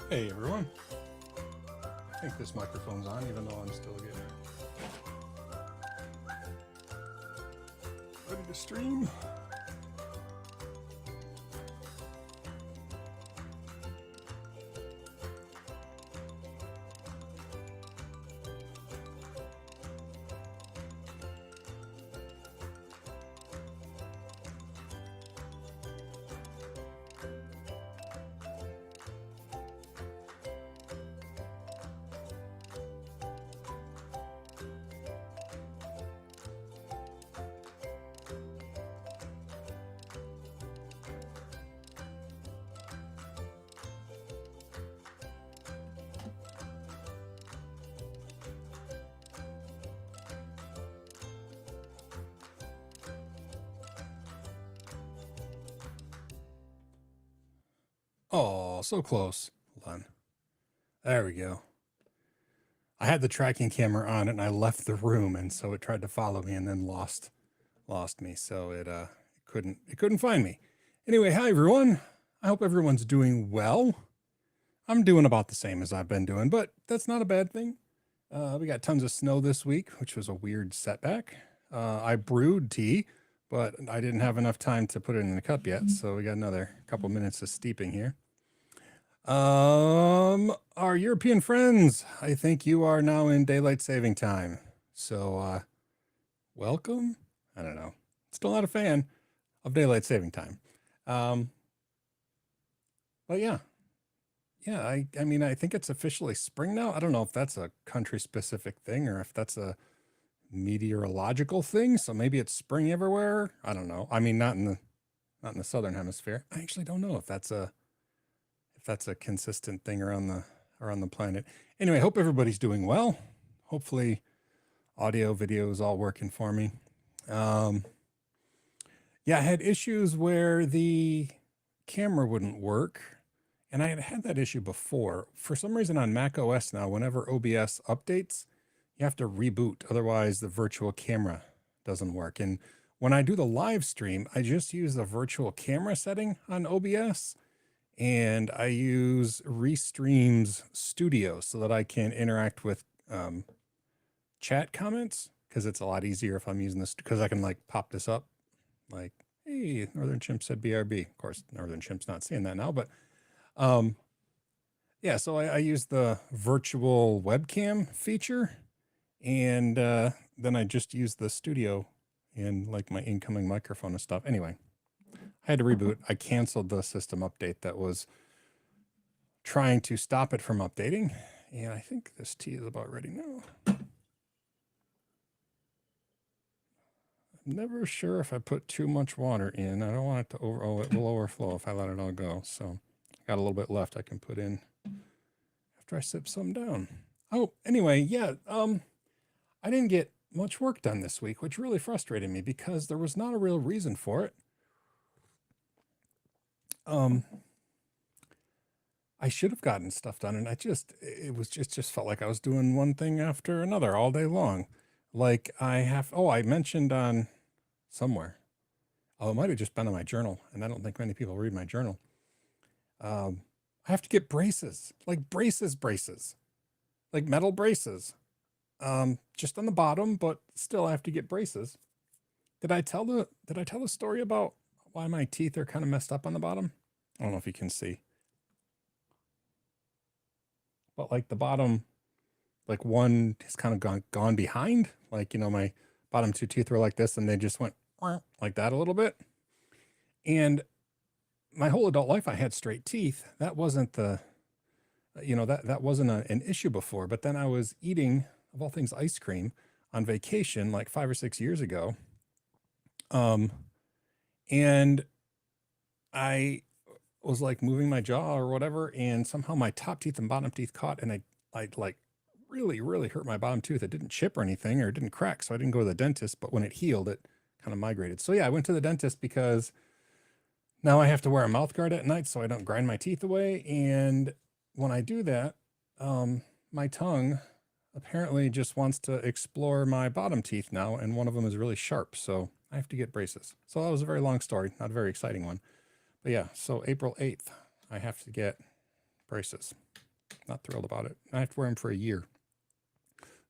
Hey everyone. I think this microphone's on even though I'm still getting ready to stream. Oh, so close. Hold on. There we go. I had the tracking camera on and I left the room, and so it tried to follow me and then lost me. So it couldn't find me. Anyway, hi everyone. I hope everyone's doing well. I'm doing about the same as I've been doing, but that's not a bad thing. We got tons of snow this week, which was a weird setback. I brewed tea, but I didn't have enough time to put it in the cup yet, so we got another couple minutes of steeping here. Our European friends, I think you are now in daylight saving time. So, welcome. I don't know. Still not a fan of daylight saving time. But yeah. Yeah, I mean, I think it's officially spring now. I don't know if that's a country specific thing or if that's a meteorological thing. So maybe it's spring everywhere. I don't know. I mean, not in the southern hemisphere. I actually don't know if that's a consistent thing around the planet. Anyway, hope everybody's doing well. Hopefully audio, video is all working for me. Yeah, I had issues where the camera wouldn't work, and I had that issue before. For some reason on Mac OS now, whenever OBS updates, you have to reboot. Otherwise, the virtual camera doesn't work. And when I do the live stream, I just use the virtual camera setting on OBS, and I use Restream's Studio so that I can interact with chat comments, because it's a lot easier if I'm using this, because I can like pop this up like, hey, Northern Chimp said BRB. Of course, Northern Chimp's not seeing that now, but yeah, so I use the virtual webcam feature, and then I just use the studio and like my incoming microphone and stuff. Anyway, I had to reboot. I canceled the system update that was trying to stop it from updating. And I think this tea is about ready now. I'm never sure if I put too much water in. I don't want it to it will overflow if I let it all go. So got a little bit left I can put in after I sip some down. Oh, anyway, yeah, I didn't get much work done this week, which really frustrated me because there was not a real reason for it. I should have gotten stuff done, and it just felt like I was doing one thing after another all day long. Like I mentioned on somewhere. Oh, it might have just been on my journal, and I don't think many people read my journal. I have to get braces, like braces, like metal braces, just on the bottom, but still I have to get braces. Did I tell the story about why my teeth are kind of messed up on the bottom? I don't know if you can see, but like the bottom, like one has kind of gone behind. Like, my bottom two teeth were like this, and they just went like that a little bit. And my whole adult life, I had straight teeth. That wasn't that wasn't an issue before. But then I was eating, of all things, ice cream on vacation like 5 or 6 years ago. And I was like moving my jaw or whatever, and somehow my top teeth and bottom teeth caught, and I like really, really hurt my bottom tooth. It didn't chip or anything, or it didn't crack, so I didn't go to the dentist, but when it healed, it kind of migrated. So yeah, I went to the dentist because now I have to wear a mouth guard at night so I don't grind my teeth away. And when I do that, my tongue apparently just wants to explore my bottom teeth now, and one of them is really sharp, so I have to get braces. So that was a very long story, not a very exciting one. But yeah, so April 8th, I have to get braces. Not thrilled about it. I have to wear them for a year.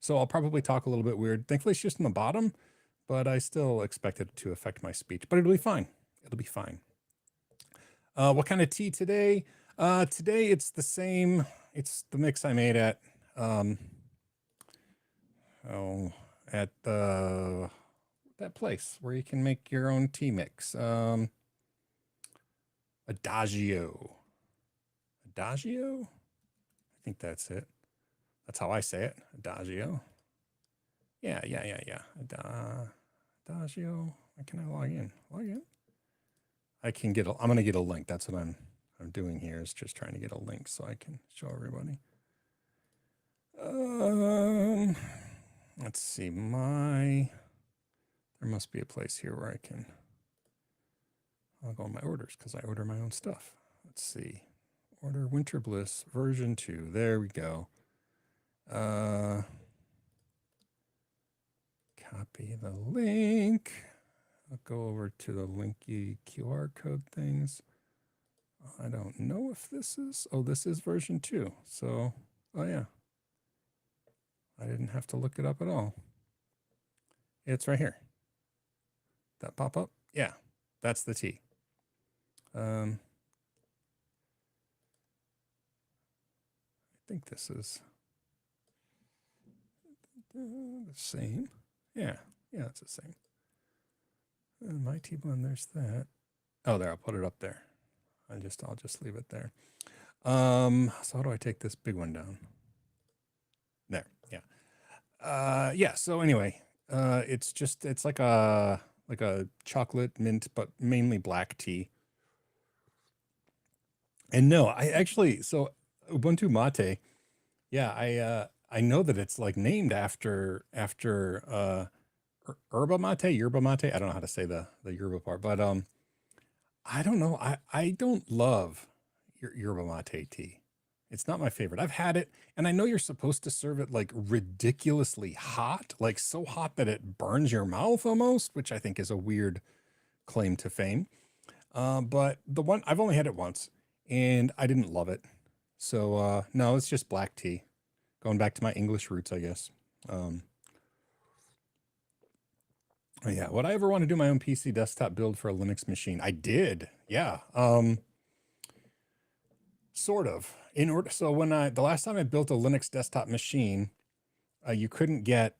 So I'll probably talk a little bit weird. Thankfully, it's just in the bottom, but I still expect it to affect my speech. But it'll be fine. It'll be fine. What kind of tea today? Today it's the same. It's the mix I made at at that place where you can make your own tea mix. Adagio. Adagio? I think that's it. That's how I say it. Adagio. Yeah. Adagio. Why can I log in? Log in? I can get I'm gonna get a link. That's what I'm doing here, is just trying to get a link so I can show everybody. Let's see, there must be a place here where I can, I'll go on my orders because I order my own stuff. Let's see, order Winter Bliss version 2. There we go. Copy the link. I'll go over to the linky QR code things. I don't know if this is, this is version 2. So, yeah. I didn't have to look it up at all. It's right here. That pop up? Yeah, that's the tea. I think this is the same. Yeah, it's the same. My tea blend, there's that. Oh, there, I'll put it up there. I'll just leave it there. So how do I take this big one down? There, yeah. Yeah, so anyway, it's like a chocolate mint, but mainly black tea. And no, I actually, so Ubuntu Mate, yeah, I know that it's like named after yerba mate. I don't know how to say the yerba part, but I don't know. I don't love yerba mate tea. It's not my favorite. I've had it, and I know you're supposed to serve it like ridiculously hot, like so hot that it burns your mouth almost, which I think is a weird claim to fame. But the one, I've only had it once, and I didn't love it. So no, it's just black tea. Going back to my English roots, I guess. Yeah, would I ever want to do my own PC desktop build for a Linux machine? I did. Yeah. Sort of. So when the last time I built a Linux desktop machine, you couldn't get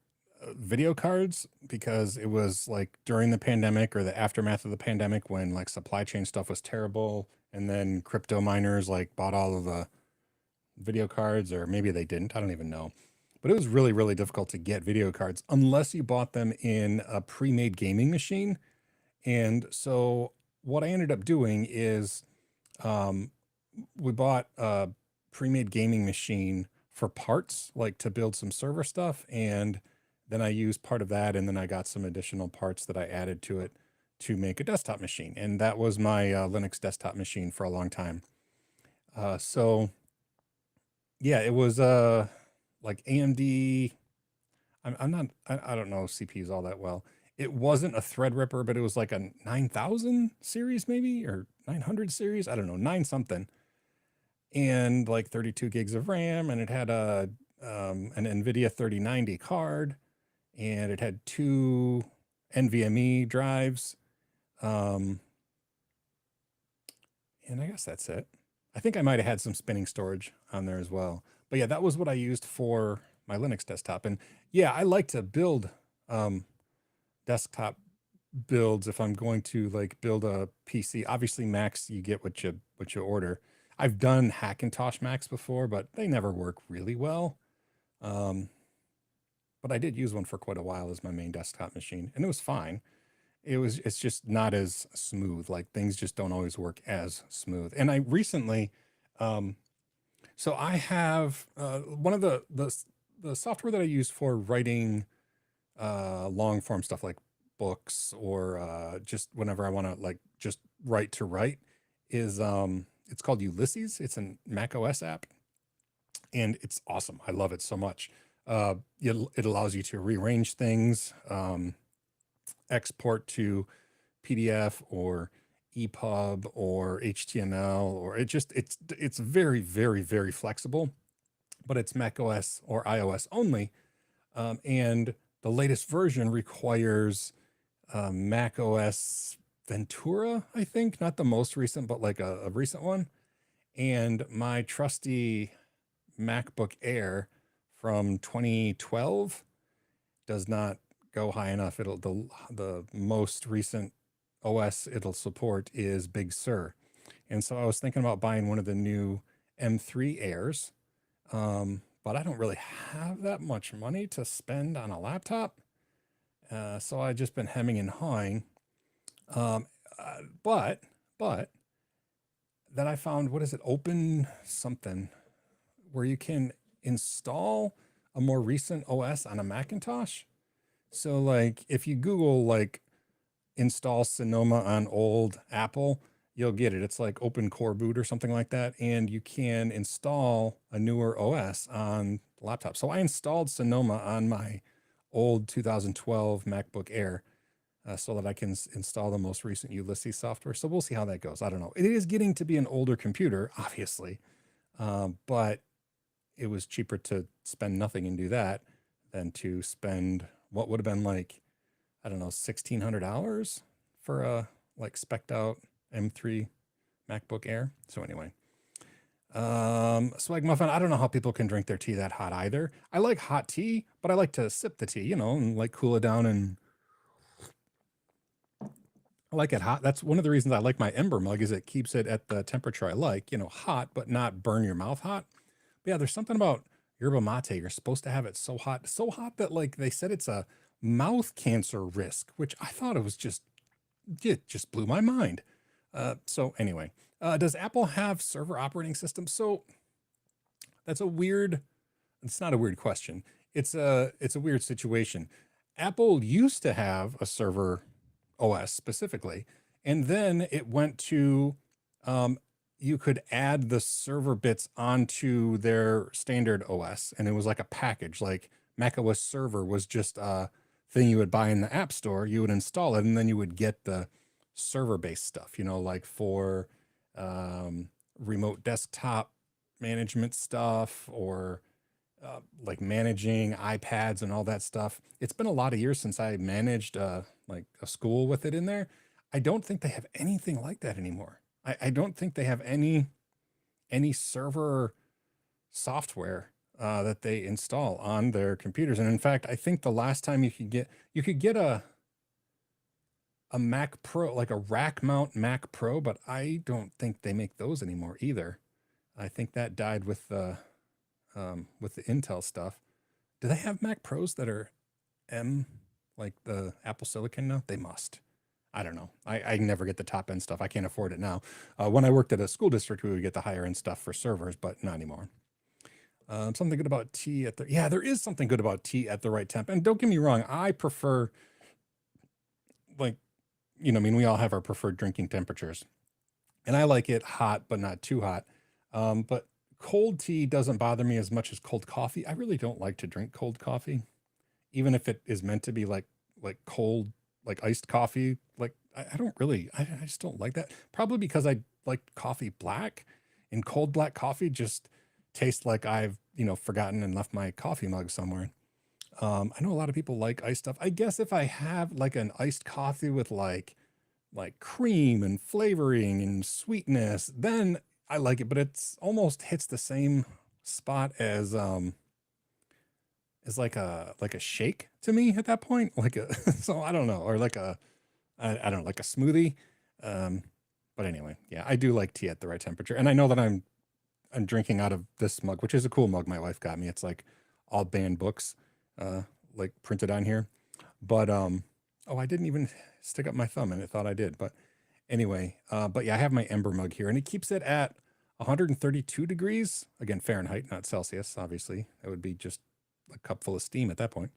video cards because it was like during the pandemic or the aftermath of the pandemic when like supply chain stuff was terrible, and then crypto miners like bought all of the video cards, or maybe they didn't. I don't even know. But it was really, really difficult to get video cards unless you bought them in a pre-made gaming machine. And so what I ended up doing is we bought a pre-made gaming machine for parts, like to build some server stuff. And then I used part of that, and then I got some additional parts that I added to it to make a desktop machine. And that was my Linux desktop machine for a long time. So yeah, it was like AMD. I don't know CPUs all that well. It wasn't a Threadripper, but it was like a 9000 series maybe, or 900 series. I don't know, 9 something. And like 32 gigs of RAM, and it had an NVIDIA 3090 card, and it had 2 NVMe drives. And I guess that's it. I think I might have had some spinning storage on there as well. But yeah, that was what I used for my Linux desktop. And yeah, I like to build desktop builds if I'm going to like build a PC. Obviously, Macs, you get what you order. I've done Hackintosh Macs before, but they never work really well. But I did use one for quite a while as my main desktop machine, and it was fine. It's just not as smooth. Like things just don't always work as smooth. And I recently, so I have one of the software that I use for writing long form stuff like books, or just whenever I want to like just write to write, is it's called Ulysses. It's a Mac OS app, and it's awesome. I love it so much. It allows you to rearrange things, export to PDF or EPUB or HTML, or it's very, very, very flexible. but it's Mac OS or iOS only. And the latest version requires Mac OS Ventura, I think, not the most recent, but like a recent one. And my trusty MacBook Air from 2012 does not go high enough. The most recent OS it'll support is Big Sur. And so I was thinking about buying one of the new M3 Airs, but I don't really have that much money to spend on a laptop. So I've just been hemming and hawing. Um, but then I found, what is it, Open something, where you can install a more recent OS on a Macintosh. So like if you Google like install Sonoma on old Apple, you'll get it. It's like Open Core Boot or something like that. And you can install a newer OS on the laptop. So I installed Sonoma on my old 2012 MacBook Air so that I can install the most recent Ulysses software. So we'll see how that goes. I don't know. It is getting to be an older computer, obviously, but it was cheaper to spend nothing and do that than to spend what would have been like, I don't know, $1,600 for a like spec'd out M3 MacBook Air. So anyway, Swag Muffin, I don't know how people can drink their tea that hot either. I like hot tea, but I like to sip the tea, and like cool it down, and I like it hot. That's one of the reasons I like my Ember mug, is it keeps it at the temperature I like, hot, but not burn your mouth hot. But yeah, there's something about yerba mate. You're supposed to have it so hot that like they said it's a mouth cancer risk, which I thought it just blew my mind. So anyway, does Apple have server operating systems? So it's not a weird question. It's a weird situation. Apple used to have a server OS specifically, and then it went to you could add the server bits onto their standard OS, and it was like a package. Like Mac OS Server was just a thing you would buy in the App Store. You would install it, and then you would get the server-based stuff, like for remote desktop management stuff, or like managing iPads and all that stuff. It's been a lot of years since I managed like a school with it in there. I don't think they have anything like that anymore. I don't think they have any server software that they install on their computers. And in fact, I think the last time you could get a Mac Pro, like a rack mount Mac Pro, but I don't think they make those anymore either. I think that died with the Intel stuff. Do they have Mac Pros that are like the Apple Silicon now? They must. I don't know. I never get the top end stuff. I can't afford it now. When I worked at a school district, we would get the higher end stuff for servers, but not anymore. Something good about tea there is something good about tea at the right temp. And don't get me wrong, I prefer, like, we all have our preferred drinking temperatures, and I like it hot, but not too hot. But cold tea doesn't bother me as much as cold coffee. I really don't like to drink cold coffee, even if it is meant to be like cold, like iced coffee. Like I don't really, I just don't like that. Probably because I like coffee black, and cold black coffee just tastes like I've, forgotten and left my coffee mug somewhere. I know a lot of people like iced stuff. I guess if I have like an iced coffee with like cream and flavoring and sweetness, then I like it, but it's almost hits the same spot as like a shake to me at that point. So I don't know, or like I don't know, like a smoothie. But anyway, yeah, I do like tea at the right temperature. And I know that I'm drinking out of this mug, which is a cool mug my wife got me. It's like all banned books like printed on here. But I didn't even stick up my thumb, and it thought I did. But anyway, but yeah, I have my Ember mug here, and it keeps it at 132 degrees. Again, Fahrenheit, not Celsius, obviously. That would be just a cup full of steam at that point.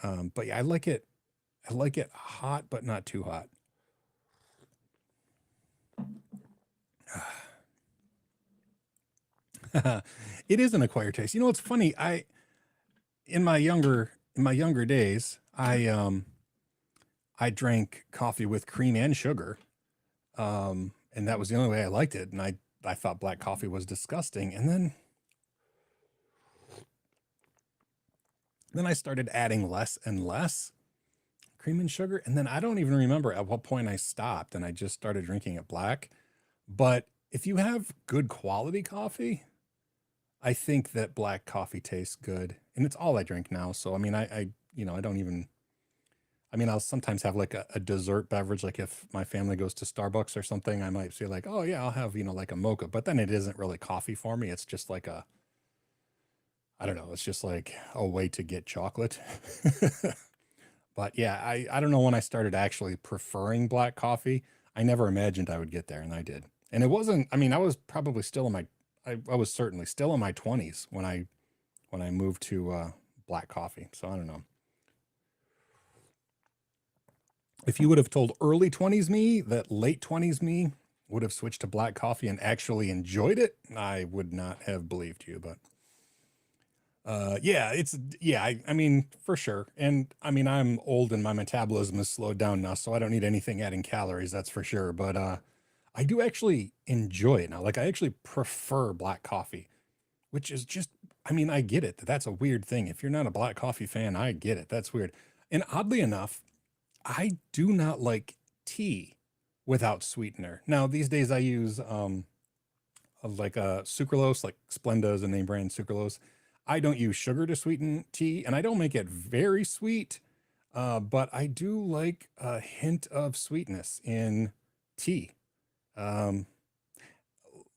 But yeah, I like it hot, but not too hot. It is an acquired taste. It's funny. In my younger days, I drank coffee with cream and sugar. And that was the only way I liked it. And I thought black coffee was disgusting. And then Then I started adding less and less cream and sugar. And then I don't even remember at what point I stopped and I just started drinking it black. But if you have good quality coffee, I think that black coffee tastes good. And it's all I drink now. So, I mean, I don't even, I mean, I'll sometimes have like a dessert beverage. Like if my family goes to Starbucks or something, I might say like, oh yeah, I'll have, like a mocha, but then it isn't really coffee for me. It's just like I don't know. It's just like a way to get chocolate. But yeah, I don't know when I started actually preferring black coffee. I never imagined I would get there, and I did. And it wasn't, I mean, I was probably still in my, I was certainly still in my 20s when I moved to black coffee. So I don't know. If you would have told early 20s me that late 20s me would have switched to black coffee and actually enjoyed it, I would not have believed you. But yeah, I mean, for sure. And I mean, I'm old and my metabolism is slowed down now, so I don't need anything adding calories, that's for sure. But I do actually enjoy it now. Like I actually prefer black coffee, which is just, I mean, I get it. That's a weird thing. If you're not a black coffee fan, I get it. That's weird. And oddly enough, I do not like tea without sweetener. Now, these days I use like sucralose, like Splenda is a name brand sucralose. I don't use sugar to sweeten tea, and I don't make it very sweet, but I do like a hint of sweetness in tea. Um,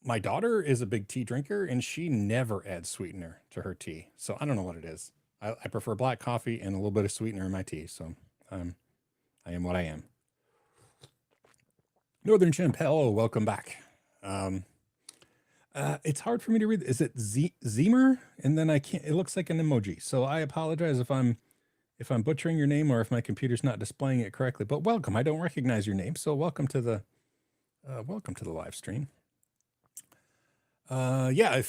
my daughter is a big tea drinker, and she never adds sweetener to her tea. So I don't know what it is. I prefer black coffee and a little bit of sweetener in my tea. So um, I am what I am. Northern Chimp, hello, welcome back. Um, it's hard for me to read. Is it Zemer? And then I can't. It looks like an emoji. So I apologize if I'm butchering your name or if my computer's not displaying it correctly. But welcome. I don't recognize your name, so welcome to the live stream. Yeah,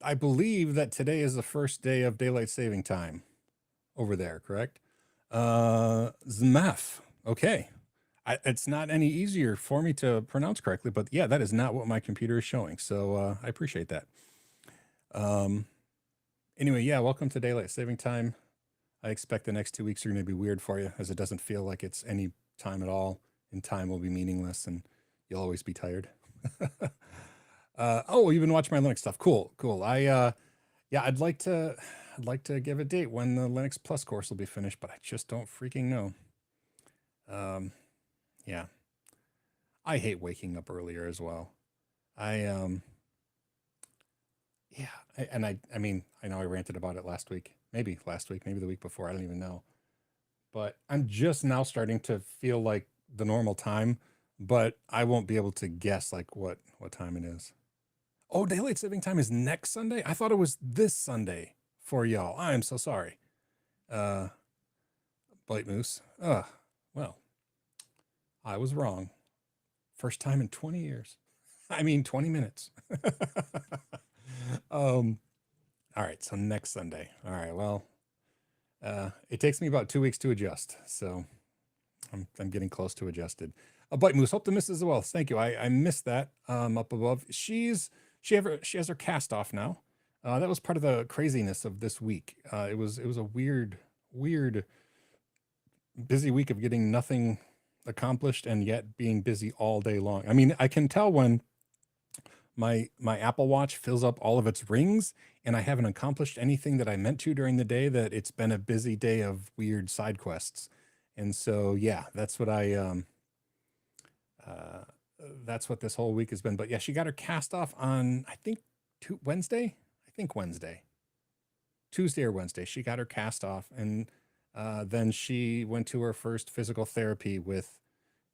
I believe that today is the first day of daylight saving time over there. Correct? Zmaf. Okay. It's not any easier for me to pronounce correctly, but yeah, that is not what my computer is showing. So I appreciate that. Um, anyway, yeah, welcome to daylight saving time. I expect the next 2 weeks are going to be weird for you, as it doesn't feel like it's any time at all, and time will be meaningless, and you'll always be tired. Oh, you've been watching my Linux stuff. Cool, cool. Yeah, I'd like to give a date when the Linux Plus course will be finished, but I just don't freaking know. Yeah. I hate waking up earlier as well. I yeah, I mean, I know I ranted about it last week, maybe the week before, I don't even know. But I'm just now starting to feel like the normal time, but I won't be able to guess like what time it is. Oh, daylight saving time is next Sunday? I thought it was this Sunday for y'all. I am so sorry. Uh Blight Moose. Well, I was wrong. First time in 20 years. I mean 20 minutes. um all right, so next Sunday. All right, well, it takes me about 2 weeks to adjust, so I'm getting close to adjusted. A Blight Moose, hope to miss as well. Thank you. I missed that up above. She has her cast off now. That was part of the craziness of this week. It was a weird busy week of getting nothing accomplished and yet being busy all day long. I mean, I can tell when my Apple Watch fills up all of its rings and I haven't accomplished anything that I meant to during the day, that it's been a busy day of weird side quests. And so yeah, uh that's what this whole week has been. But yeah, she got her cast off on, I think, Wednesday. I think Wednesday. Tuesday or Wednesday. She got her cast off, and then she went to her first physical therapy with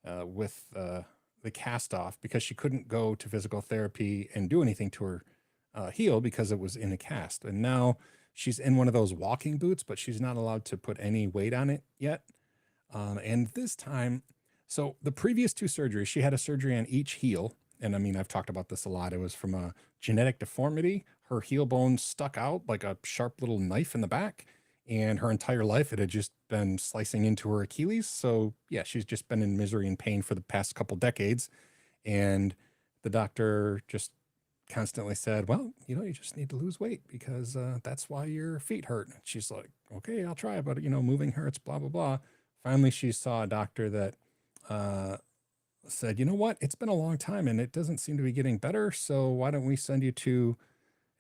the cast off, because she couldn't go to physical therapy and do anything to her heel because it was in a cast. And now she's in one of those walking boots, but she's not allowed to put any weight on it yet. And this time, so the previous two surgeries, she had a surgery on each heel. And I mean, I've talked about this a lot. It was from a genetic deformity. Her heel bone stuck out like a sharp little knife in the back. And her entire life, it had just been slicing into her Achilles. So yeah, she's just been in misery and pain for the past couple decades. And the doctor just constantly said, well, you just need to lose weight because that's why your feet hurt. And she's like, okay, I'll try, but moving hurts, blah, blah, blah. Finally, she saw a doctor that said, you know what, it's been a long time and it doesn't seem to be getting better. So why don't we send you to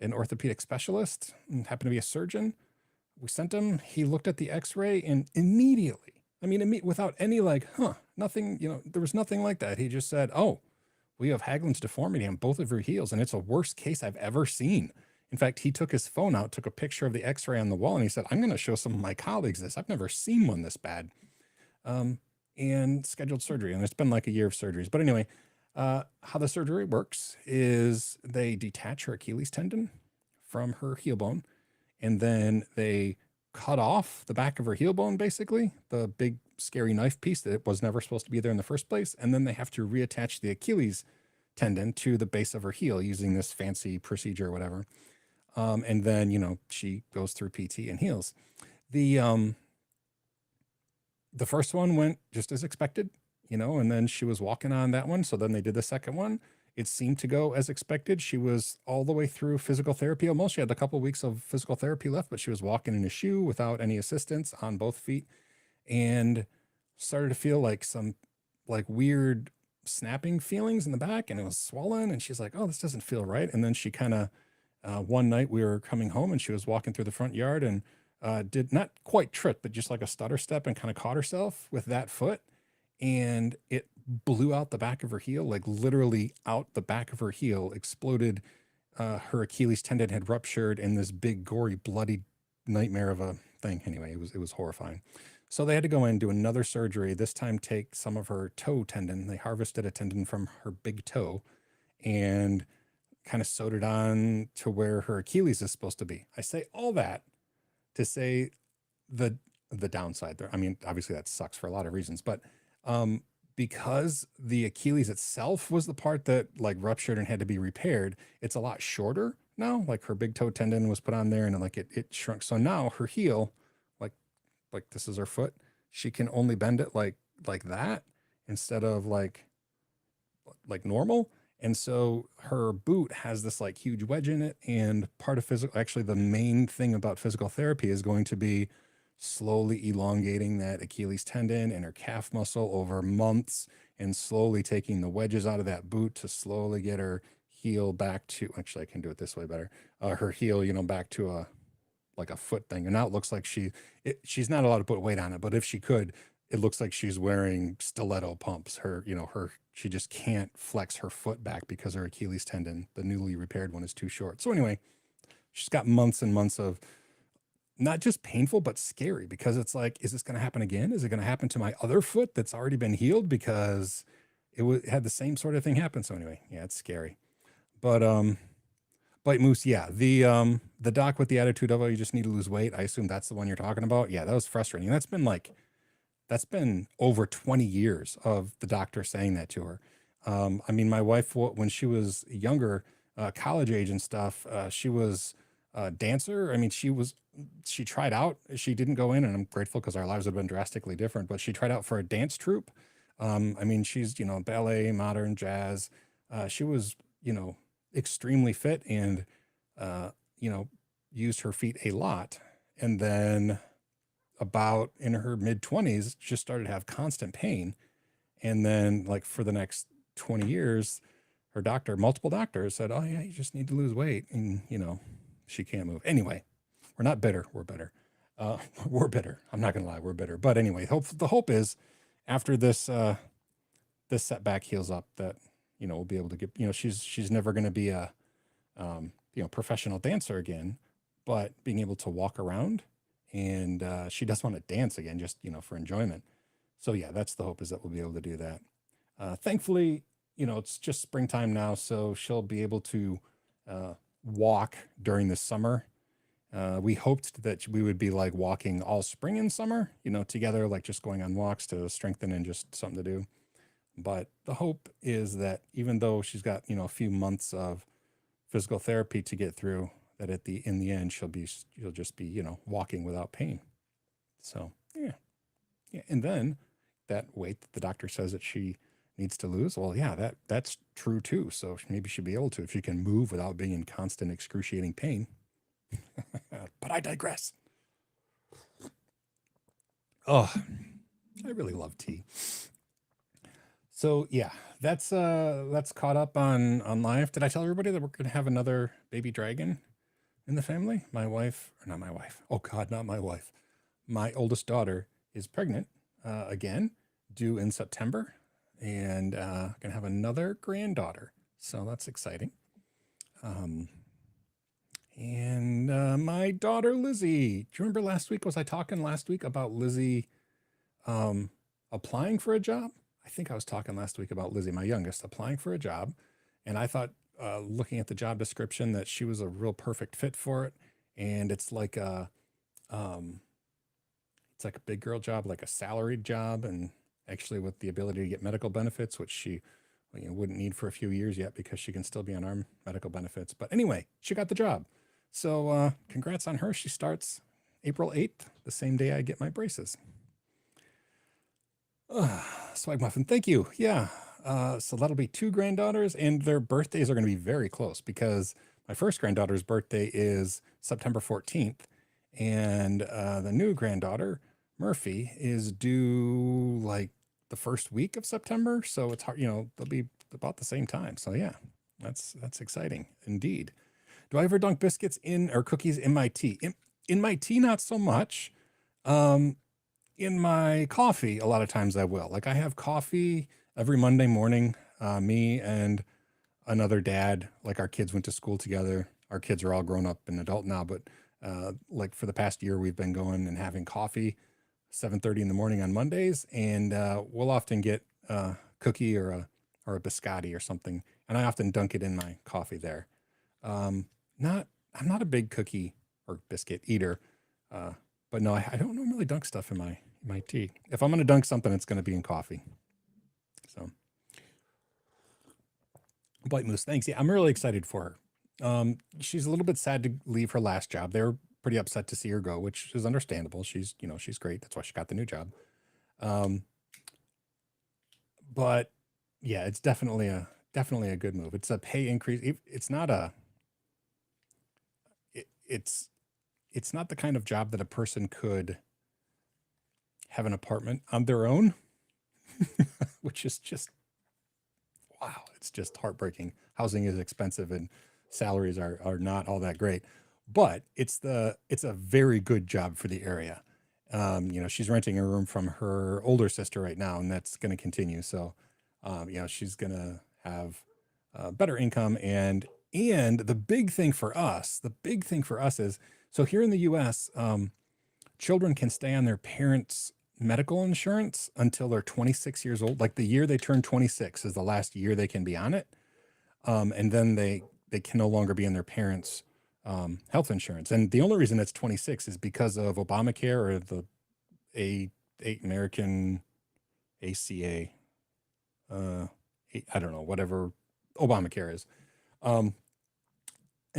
an orthopedic specialist and happened to be a surgeon? We sent him, he looked at the x-ray and immediately, without any nothing, there was nothing like that. He just said, oh, we have Haglund's deformity on both of your heels, and it's a worst case I've ever seen. In fact, he took his phone out, took a picture of the x-ray on the wall, and he said, I'm going to show some of my colleagues this. I've never seen one this bad. And scheduled surgery. And it's been like a year of surgeries. But anyway, how the surgery works is they detach her Achilles tendon from her heel bone, and then they cut off the back of her heel bone, basically, the big scary knife piece that was never supposed to be there in the first place. And then they have to reattach the Achilles tendon to the base of her heel using this fancy procedure or whatever. And then, she goes through PT and heals. The first one went just as expected, and then she was walking on that one. So then they did the second one. It seemed to go as expected. She was all the way through physical therapy. Almost, she had a couple of weeks of physical therapy left, but she was walking in a shoe without any assistance on both feet, and started to feel like some weird snapping feelings in the back, and it was swollen. And she's like, oh, this doesn't feel right. And then she kind of, one night we were coming home and she was walking through the front yard and did not quite trip, but just like a stutter step, and kind of caught herself with that foot. And it blew out the back of her heel, like literally out the back of her heel, exploded. Her Achilles tendon had ruptured in this big, gory, bloody nightmare of a thing. Anyway, it was horrifying. So they had to go in, do another surgery, this time take some of her toe tendon. They harvested a tendon from her big toe and kind of sewed it on to where her Achilles is supposed to be. I say all that to say the downside there. Obviously that sucks for a lot of reasons, but because the Achilles itself was the part that ruptured and had to be repaired, it's a lot shorter now. Like her big toe tendon was put on there and it shrunk. So now her heel, like this is her foot, she can only bend it like that instead of like normal. And so her boot has this huge wedge in it. And part of actually the main thing about physical therapy is going to be slowly elongating that Achilles tendon and her calf muscle over months, and slowly taking the wedges out of that boot to slowly get her heel back to, actually I can do it this way better, her heel, back to a foot thing. And now it looks like she's not allowed to put weight on it, but if she could, it looks like she's wearing stiletto pumps. She just can't flex her foot back because her Achilles tendon, the newly repaired one, is too short. So anyway, she's got months and months of not just painful, but scary, because it's like, is this going to happen again? Is it going to happen to my other foot that's already been healed? Because it had the same sort of thing happen. So anyway, yeah, it's scary. But Moose, yeah, the doc with the attitude of, oh, you just need to lose weight. I assume that's the one you're talking about. Yeah, that was frustrating. That's been over 20 years of the doctor saying that to her. My wife, when she was younger, college age and stuff, she was a dancer. She tried out, she didn't go in, and I'm grateful because our lives have been drastically different, but she tried out for a dance troupe. She's, ballet, modern, jazz. She was, extremely fit and, used her feet a lot. And then about in her mid-20s, just started to have constant pain. And then for the next 20 years, her doctor, multiple doctors said, oh yeah, you just need to lose weight. And, she can't move. Anyway, we're not bitter. We're bitter. We're bitter. I'm not going to lie. We're bitter. But anyway, the hope is after this setback heals up that, we'll be able to get, she's never going to be a, professional dancer again, but being able to walk around, and she does want to dance again, just, for enjoyment. So yeah, that's the hope, is that we'll be able to do that. Thankfully, it's just springtime now, so she'll be able to walk during the summer. We hoped that we would be walking all spring and summer, together, just going on walks to strengthen and just something to do. But the hope is that even though she's got, a few months of physical therapy to get through, that in the end, she'll just be, walking without pain. So, yeah. And then that weight that the doctor says that she needs to lose. Well, yeah, that's true too. So maybe she'll be able to if she can move without being in constant excruciating pain. But I digress. Oh, I really love tea. So yeah, that's caught up on life. Did I tell everybody that we're gonna have another baby dragon in the family? My wife, or not my wife. Oh God, not my wife. My oldest daughter is pregnant again, due in September, and gonna have another granddaughter. So that's exciting. And my daughter Lizzie. Do you remember last week? Was I talking last week about Lizzie applying for a job? I think I was talking last week about Lizzie, my youngest, applying for a job, and I thought, looking at the job description, that she was a real perfect fit for it. And it's like um, a big girl job, like a salaried job, and actually with the ability to get medical benefits, which she wouldn't need for a few years yet because she can still be on our medical benefits. But anyway, she got the job. So congrats on her. She starts April 8th, the same day I get my braces. Swag Muffin, thank you. Yeah. So that'll be 2 granddaughters, and their birthdays are going to be very close because my first granddaughter's birthday is September 14th, and the new granddaughter, Murphy, is due like the first week of September. So it's hard, they'll be about the same time. So yeah, that's exciting indeed. Do I ever dunk biscuits in or cookies in my tea? In my tea, not so much. In my coffee, a lot of times I will. Like I have coffee every Monday morning. Me and another dad, like our kids went to school together. Our kids are all grown up and adult now, but like for the past year, we've been going and having coffee 7:30 in the morning on Mondays, and we'll often get a cookie or a biscotti or something, and I often dunk it in my coffee there. I'm not a big cookie or biscuit eater, but no, I don't normally dunk stuff in my tea. If I'm going to dunk something, it's going to be in coffee. So, Blight Moose, thanks. Yeah, I'm really excited for her. She's a little bit sad to leave her last job. They were pretty upset to see her go, which is understandable. She's great. That's why she got the new job. But yeah, it's definitely a good move. It's a pay increase. It's not it's not the kind of job that a person could have an apartment on their own, which is just, wow, it's just heartbreaking. Housing is expensive and salaries are not all that great, but it's a very good job for the area. She's renting a room from her older sister right now, and that's going to continue. So, she's going to have better income, and the big thing for us is, so here in the U.S., children can stay on their parents' medical insurance until they're 26 years old. Like the year they turn 26 is the last year they can be on it. And then they can no longer be on their parents' health insurance. And the only reason it's 26 is because of Obamacare, or the American ACA. I don't know, whatever Obamacare is. And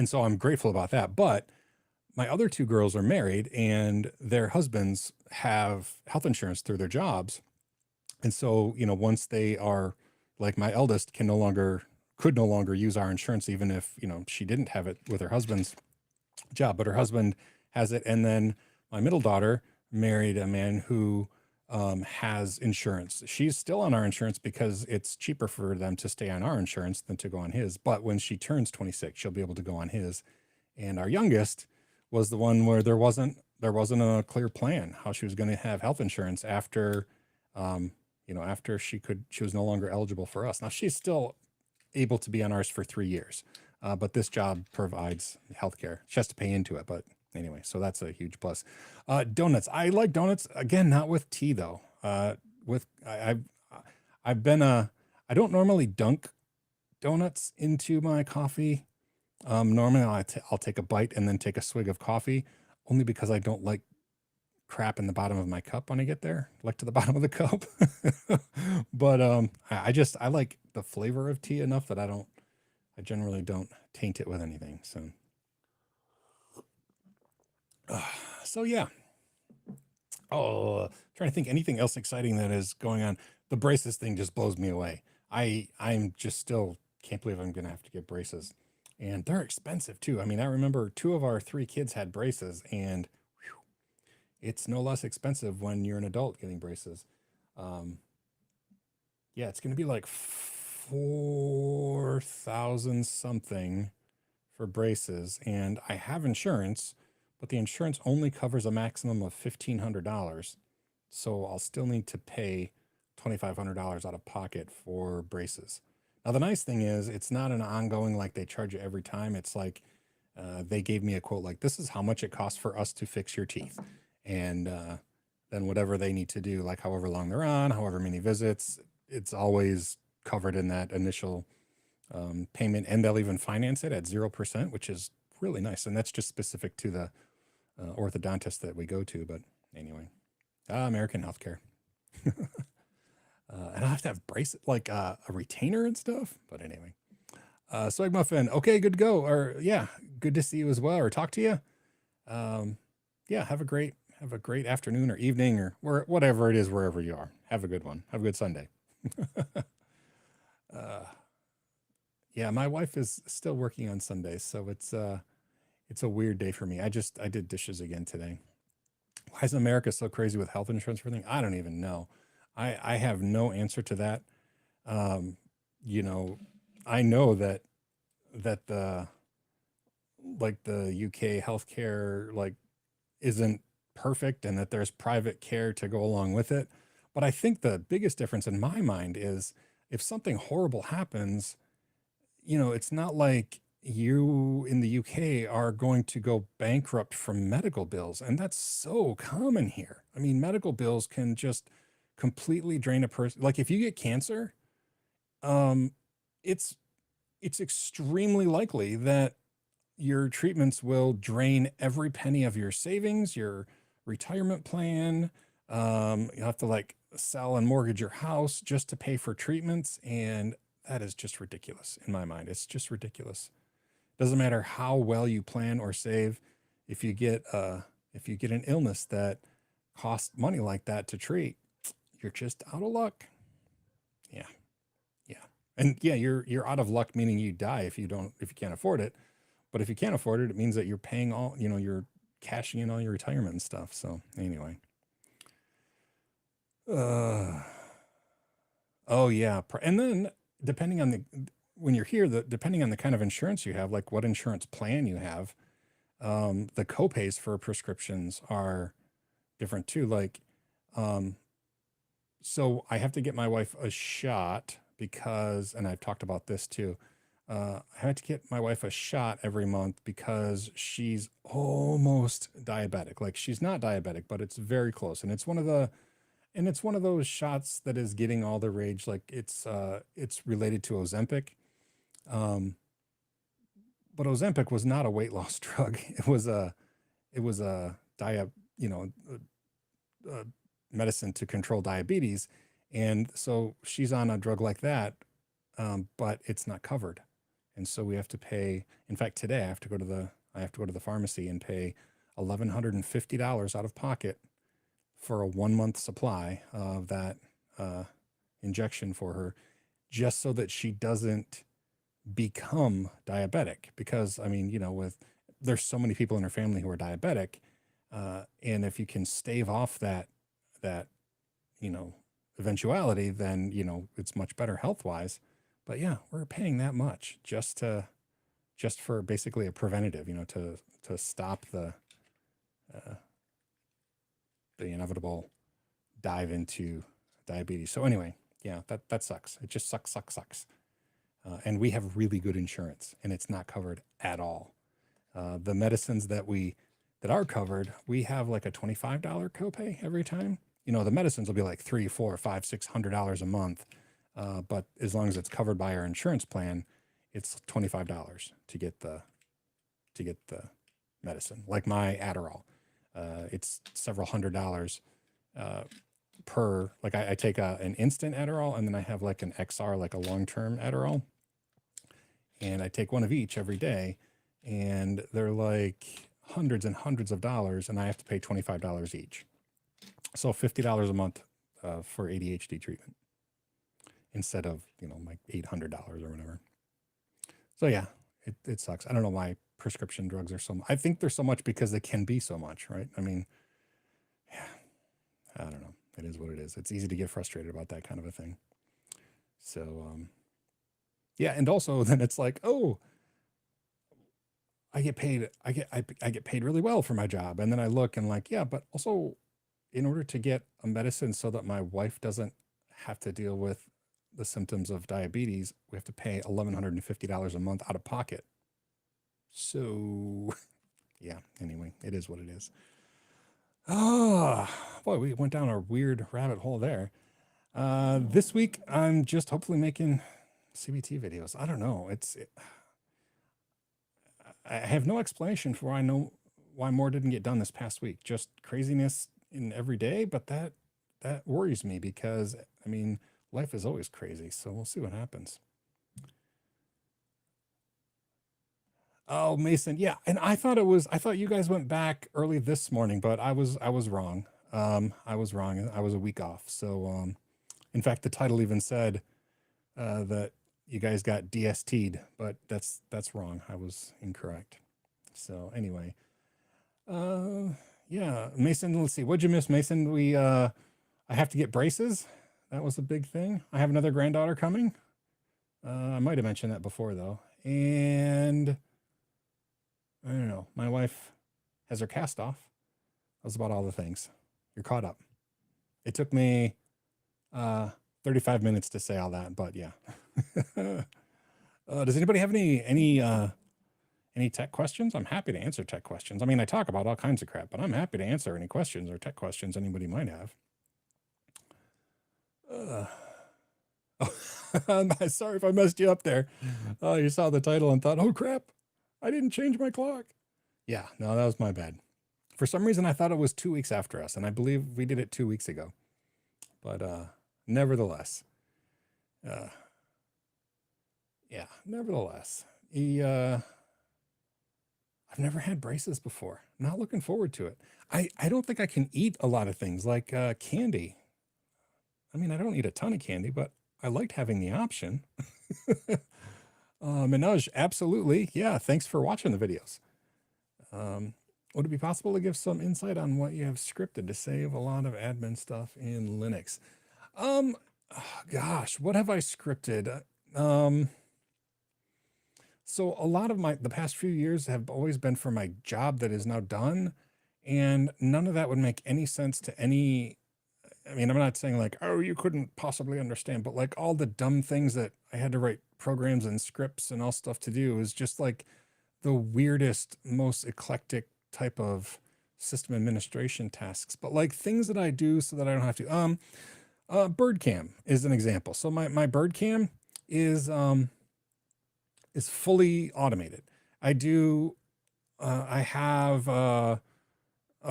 so I'm grateful about that. But my other 2 girls are married, and their husbands have health insurance through their jobs. And so, once they are, like my eldest could no longer use our insurance, even if, she didn't have it with her husband's job, but her husband has it. And then my middle daughter married a man who has insurance. She's still on our insurance because it's cheaper for them to stay on our insurance than to go on his. But when she turns 26, she'll be able to go on his. And our youngest was the one where there wasn't a clear plan how she was going to have health insurance after, after she was no longer eligible for us. Now she's still able to be on ours for 3 years, but this job provides healthcare. She has to pay into it, but anyway, so that's a huge plus. Donuts, I like donuts, again, not with tea though. I've been I don't normally dunk donuts into my coffee. Normally I'll take a bite and then take a swig of coffee, only because I don't like crap in the bottom of my cup when I get there, like to the bottom of the cup. But I like the flavor of tea enough that I generally don't taint it with anything. So yeah. Oh, trying to think anything else exciting that is going on. the braces thing just blows me away. I'm just still can't believe I'm gonna have to get braces, and they're expensive too. I mean, I remember 2 of our 3 kids had braces, and whew, it's no less expensive when you're an adult getting braces. Um, yeah, it's gonna be like 4,000 something for braces, and I have insurance, but the insurance only covers a maximum of $1,500. So I'll still need to pay $2,500 out of pocket for braces. Now, the nice thing is, it's not an ongoing, like they charge you every time. It's like they gave me a quote, like, this is how much it costs for us to fix your teeth. And then whatever they need to do, like however long they're on, however many visits, it's always covered in that initial payment. And they'll even finance it at 0%, which is really nice. And that's just specific to the orthodontist that we go to. But anyway, American healthcare. And I have to have bracelet, like a retainer and stuff. But anyway, Swag Muffin. Okay, good to go. Or yeah, good to see you as well, or talk to you. Yeah, have a great afternoon or evening or whatever it is, wherever you are. Have a good one. Have a good Sunday. Yeah, my wife is still working on Sundays, so it's a weird day for me. I did dishes again today. Why is America so crazy with health insurance for everything? I don't even know. I have no answer to that. Um, you know, I know that the UK healthcare like isn't perfect, and that there's private care to go along with it. But I think the biggest difference in my mind is if something horrible happens, it's not like you in the UK are going to go bankrupt from medical bills. And that's so common here. I mean, medical bills can just completely drain a person. Like if you get cancer, um, it's extremely likely that your treatments will drain every penny of your savings, your retirement plan. You have to like sell and mortgage your house just to pay for treatments. And that is just ridiculous in my mind. It's just ridiculous. Doesn't matter how well you plan or save. If you get an illness that costs money like that to treat, you're just out of luck. Yeah. Yeah. And yeah, you're out of luck, meaning you die if you can't afford it. But if you can't afford it, it means that you're paying all, you're cashing in all your retirement and stuff. So anyway. Oh yeah. And then depending on when you're here, depending on the kind of insurance you have, like what insurance plan you have, the copays for prescriptions are different too. Like, so I have to get my wife a shot because, and I've talked about this too. I had to get my wife a shot every month because she's almost diabetic. Like she's not diabetic, but it's very close. And it's one of those shots that is getting all the rage. Like it's related to Ozempic. But Ozempic was not a weight loss drug. It was a medicine to control diabetes. And so she's on a drug like that, but it's not covered. And so we have to pay. In fact, today I have to go to the pharmacy and pay $1,150 out of pocket for a 1-month supply of that injection for her, just so that she doesn't become diabetic. Because I mean, there's so many people in her family who are diabetic, and if you can stave off that eventuality, then it's much better health wise. But yeah, we're paying that much just for basically a preventative, to stop the inevitable dive into diabetes. So anyway, yeah, that sucks. It just sucks. And we have really good insurance, and it's not covered at all. The medicines that are covered, we have like a $25 copay every time. The medicines will be like $300, $400, $500, $600 a month. But as long as it's covered by our insurance plan, it's $25 to get the medicine. Like my Adderall, it's several $100s per. Like I take an instant Adderall, and then I have like an XR, like a long-term Adderall, and I take one of each every day, and they're like hundreds and hundreds of dollars, and I have to pay $25 each. So $50 a month for ADHD treatment. instead of, like $800 or whatever. So yeah, it sucks. I don't know why prescription drugs are I think they're so much because they can be so much, right? I mean, yeah, I don't know. It is what it is. It's easy to get frustrated about that kind of a thing. So, yeah. And also then it's like, oh, I get paid. I get paid really well for my job. And then I look and like, yeah, but also in order to get a medicine so that my wife doesn't have to deal with the symptoms of diabetes, we have to pay $1,150 a month out of pocket. So yeah, anyway, it is what it is. Oh, boy, we went down a weird rabbit hole there. This week, I'm just hopefully making CBT videos. I don't know. I have no explanation for why more didn't get done this past week. Just craziness in every day, but that worries me because, I mean, life is always crazy. So we'll see what happens. Oh, Mason. Yeah. And I thought you guys went back early this morning, but I was wrong. I was wrong. I was a week off. So, in fact, the title even said, that you guys got DST'd, but that's wrong. I was incorrect. So anyway, yeah, Mason, let's see. What'd you miss, Mason? I have to get braces. That was a big thing. I have another granddaughter coming. I might have mentioned that before though. And I don't know. My wife has her cast off. That was about all the things. You're caught up. It took me 35 minutes to say all that, but yeah. Does anybody have any tech questions? I'm happy to answer tech questions. I mean, I talk about all kinds of crap, but I'm happy to answer any questions or tech questions anybody might have. I'm sorry if I messed you up there. You saw the title and thought, oh crap, I didn't change my clock. Yeah, no, that was my bad. For some reason, I thought it was 2 weeks after us, and I believe we did it 2 weeks ago. But nevertheless, yeah, nevertheless, I've never had braces before. Not looking forward to it. I don't think I can eat a lot of things like candy. I mean, I don't eat a ton of candy, but I liked having the option. Minaj, absolutely. Yeah, thanks for watching the videos. Would it be possible to give some insight on what you have scripted to save a lot of admin stuff in Linux? Gosh, what have I scripted? So a lot of the past few years have always been for my job that is now done, and none of that would make any sense to any. I mean, I'm not saying like, oh, you couldn't possibly understand, but like all the dumb things that I had to write programs and scripts and all stuff to do is just like the weirdest, most eclectic type of system administration tasks, but like things that I do so that I don't have to. BirdCam is an example. So my BirdCam is fully automated. I have a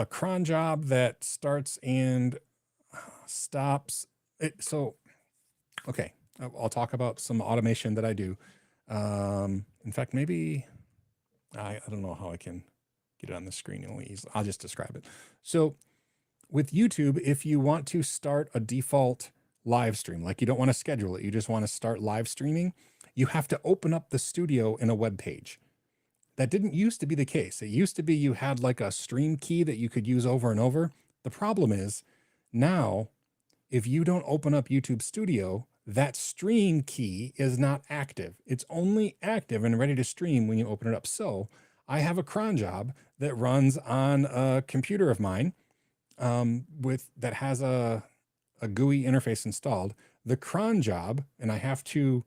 cron job that starts and stops it. So, okay, I'll talk about some automation that I do. In fact, maybe I don't know how I can get it on the screen. I'll just describe it. So with YouTube, if you want to start a default live stream, like you don't want to schedule it, you just want to start live streaming, you have to open up the studio in a web page. That didn't used to be the case. It used to be you had like a stream key that you could use over and over. The problem is now, if you don't open up YouTube Studio, that stream key is not active. It's only active and ready to stream when you open it up. So I have a cron job that runs on a computer of mine that has a GUI interface installed. The cron job, and I have to,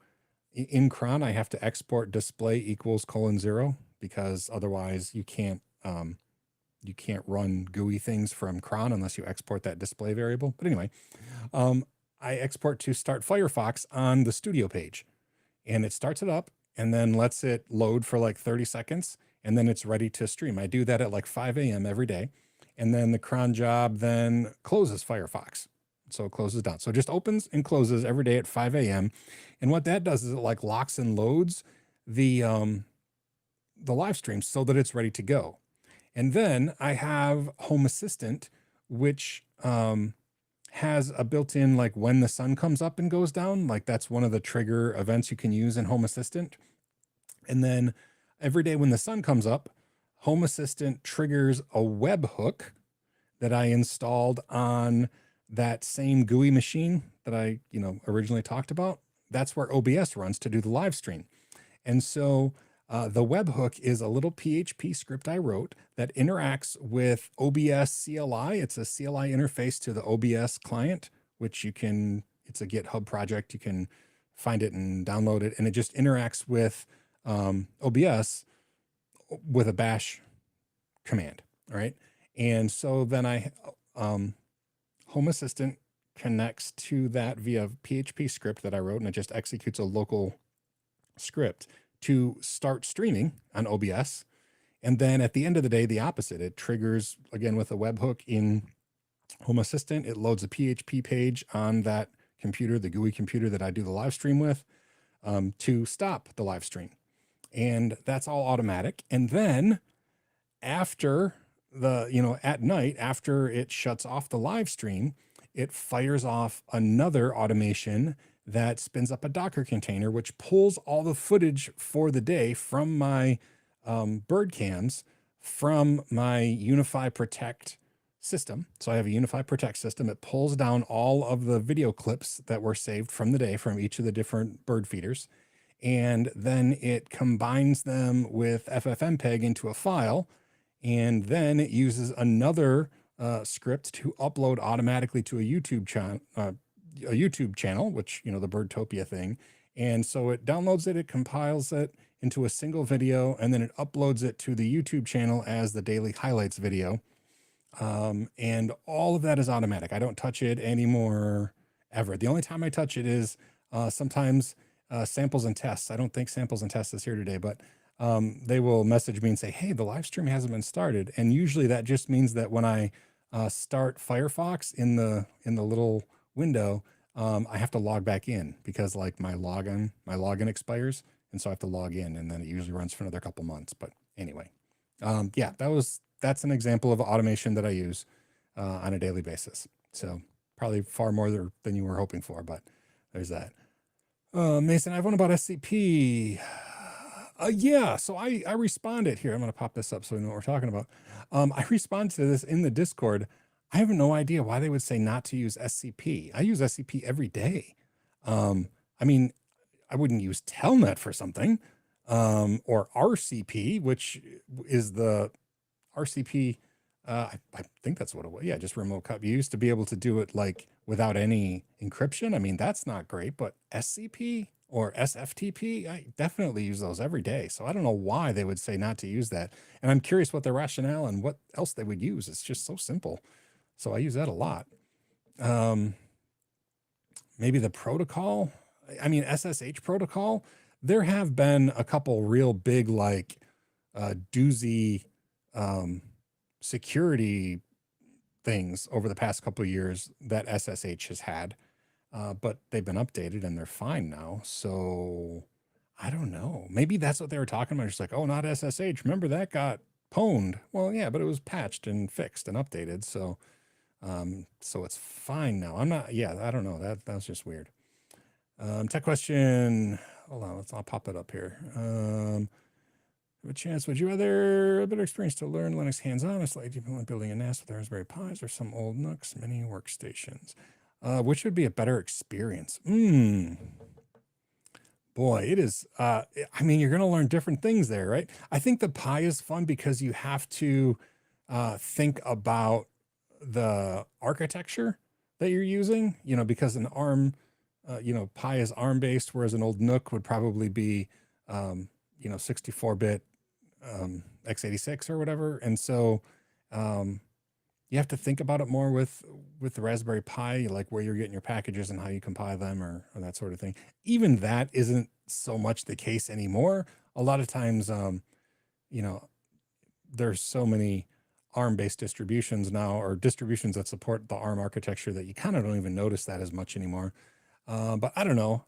in cron, I have to export display equals :0 because otherwise you can't run GUI things from cron unless you export that display variable. But anyway, I export to start Firefox on the studio page, and it starts it up and then lets it load for like 30 seconds. And then it's ready to stream. I do that at like 5 a.m. every day. And then the cron job then closes Firefox. So it closes down. So it just opens and closes every day at 5 a.m. And what that does is it like locks and loads the live stream so that it's ready to go. And then I have Home Assistant, which has a built-in, like when the sun comes up and goes down, like that's one of the trigger events you can use in Home Assistant. And then every day when the sun comes up, Home Assistant triggers a webhook that I installed on that same GUI machine that I, originally talked about. That's where OBS runs to do the live stream. And so the webhook is a little PHP script I wrote that interacts with OBS CLI. It's a CLI interface to the OBS client, which it's a GitHub project. You can find it and download it. And it just interacts with OBS with a bash command. All right. And so then Home Assistant connects to that via PHP script that I wrote, and it just executes a local script to start streaming on OBS. And then at the end of the day, the opposite, it triggers again with a webhook in Home Assistant. It loads a PHP page on that computer, the GUI computer that I do the live stream with, to stop the live stream. And that's all automatic. And then after at night, after it shuts off the live stream, it fires off another automation that spins up a Docker container, which pulls all the footage for the day from my bird cams from my Unify Protect system. So I have a Unify Protect system. It pulls down all of the video clips that were saved from the day from each of the different bird feeders. And then it combines them with FFmpeg into a file. And then it uses another script to upload automatically to a YouTube channel, which, the Birdtopia thing. And so it downloads it, it compiles it into a single video, and then it uploads it to the YouTube channel as the daily highlights video. And all of that is automatic. I don't touch it anymore ever. The only time I touch it is sometimes samples and tests. I don't think samples and tests is here today, but they will message me and say, hey, the live stream hasn't been started. And usually that just means that when I start Firefox in the little window, I have to log back in because like my login expires. And so I have to log in, and then it usually runs for another couple months. But anyway, that's an example of automation that I use on a daily basis. So probably far more than you were hoping for, but there's that. Mason, I have one about SCP. Yeah, so I responded here. I'm going to pop this up so we know what we're talking about. I responded to this in the Discord. I have no idea why they would say not to use SCP. I use SCP every day. I mean, I wouldn't use Telnet for something, or RCP, which is the RCP. I think that's what it was. Yeah, just remote copy. You used to be able to do it like without any encryption. I mean, that's not great, but SCP or SFTP, I definitely use those every day. So I don't know why they would say not to use that. And I'm curious what their rationale and what else they would use. It's just so simple. So I use that a lot. Maybe the protocol. I mean, SSH protocol. There have been a couple real big like doozy security things over the past couple of years that SSH has had. But they've been updated and they're fine now. So I don't know. Maybe that's what they were talking about. Just like, oh, not SSH. Remember that got pwned. Well, yeah, but it was patched and fixed and updated. So, so it's fine now. I don't know. That was just weird. Tech question. Hold on. I'll pop it up here. Have a chance. Would you rather a better experience to learn Linux hands-on, or slightly different building a NAS with Raspberry Pis or some old Nux mini workstations? Which would be a better experience? Boy, it is. I mean, you're going to learn different things there, right? I think the Pi is fun because you have to think about the architecture that you're using, because an ARM, Pi is ARM based, whereas an old NUC would probably be, 64-bit x86 or whatever. And so, you have to think about it more with the Raspberry Pi, like where you're getting your packages and how you compile them or that sort of thing. Even that isn't so much the case anymore. A lot of times, there's so many ARM-based distributions now, or distributions that support the ARM architecture, that you kind of don't even notice that as much anymore. But I don't know.